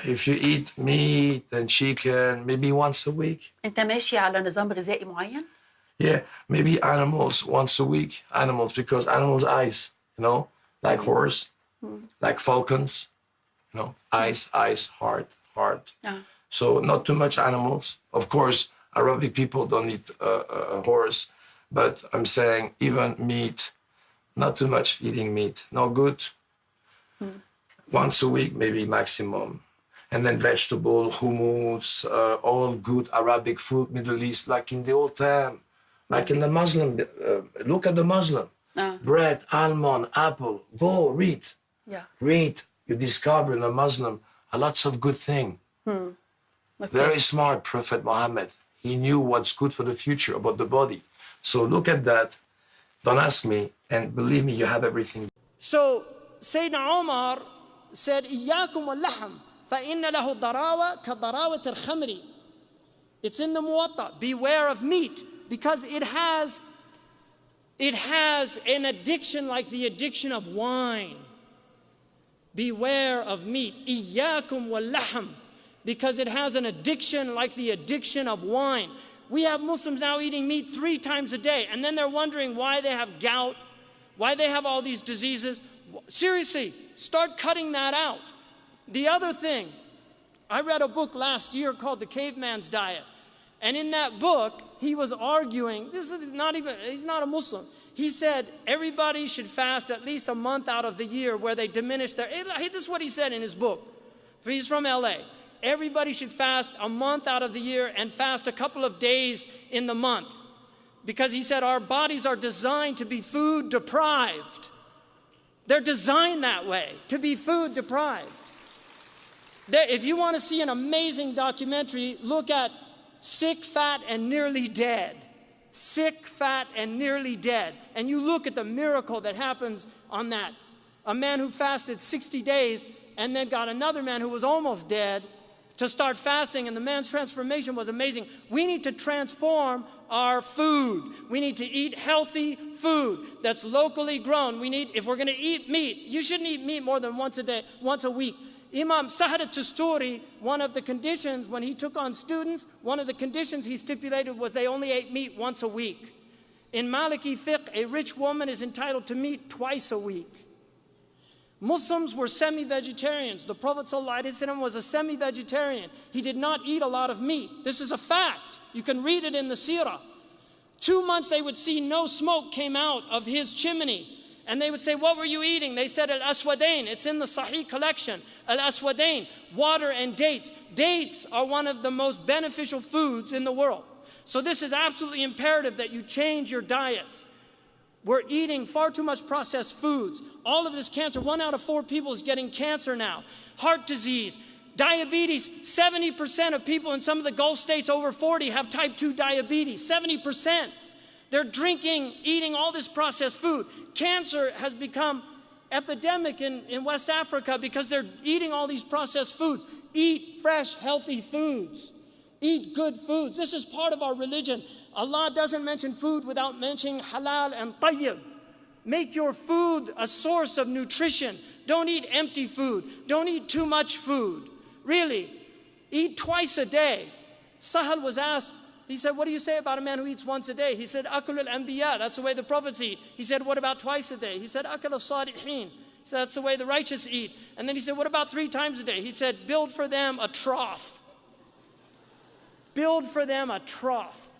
If you eat meat and chicken, maybe once a week. أنت ماشي على نظام غذائي معين؟ Yeah, maybe animals once a week. Animals, because animals ice, like horse, like falcons, ice, heart. So not too much animals. Of course, Arabic people don't eat horse, but I'm saying even meat, not too much eating meat. No good. Once a week, maybe maximum. And then vegetable, hummus, all good Arabic food, Middle East, like in the old time, like in the Muslim. Look at the Muslim. Bread, almond, apple. Go read. Yeah. Read. You discover in the Muslim lots of good thing. Okay. Very smart Prophet Muhammad. He knew what's good for the future about the body. So look at that. Don't ask me, and believe me, you have everything. So Sayyidina Umar said, إياكم واللحم فإن له ضراوة كضراوة الخمر. It's in the Muwatta. Beware of meat, because it has an addiction like the addiction of wine. Beware of meat. إياكم واللحم, because it has an addiction like the addiction of wine. We have Muslims now eating meat 3 times a day, and then they're wondering why they have gout, why they have all these diseases. Seriously, start cutting that out. The other thing, I read a book last year called The Caveman's Diet. And in that book, he was arguing, he's not a Muslim. He said everybody should fast at least a month out of the year where they diminish their, this is what he said in his book. He's from LA. Everybody should fast a month out of the year and fast a couple of days in the month. Because he said our bodies are designed to be food deprived. They're designed that way, to be food deprived. If you want to see an amazing documentary, look at Sick, Fat, and Nearly Dead. Sick, Fat, and Nearly Dead. And you look at the miracle that happens on that. A man who fasted 60 days and then got another man who was almost dead to start fasting, and the man's transformation was amazing. We need to transform our food. We need to eat healthy food that's locally grown. If we're going to eat meat, you shouldn't eat meat more than once a week. Imam Sahar al-Tusturi, one of the conditions when he took on students, one of the conditions he stipulated was they only ate meat once a week. In Maliki fiqh, a rich woman is entitled to meat twice a week. Muslims were semi-vegetarians. The Prophet ﷺ was a semi-vegetarian. He did not eat a lot of meat. This is a fact. You can read it in the seerah. 2 months they would see no smoke came out of his chimney. And they would say, what were you eating? They said, al-aswadain. It's in the Sahih collection. Al-aswadain, water and dates. Dates are one of the most beneficial foods in the world. So this is absolutely imperative that you change your diets. We're eating far too much processed foods. All of this cancer, 1 out of 4 people is getting cancer now. Heart disease, diabetes. 70% of people in some of the Gulf states over 40 have type 2 diabetes. 70%. They're drinking, eating all this processed food. Cancer has become epidemic in West Africa because they're eating all these processed foods. Eat fresh, healthy foods. Eat good foods. This is part of our religion. Allah doesn't mention food without mentioning halal and tayyib. Make your food a source of nutrition. Don't eat empty food. Don't eat too much food. Really, eat twice a day. Sahal was asked, he said, what do you say about a man who eats once a day? He said, akul al-anbiya, that's the way the prophets eat. He said, what about twice a day? He said, akul al-salihin. He said, that's the way the righteous eat. And then he said, what about 3 times a day? He said, build for them a trough. Build for them a trough.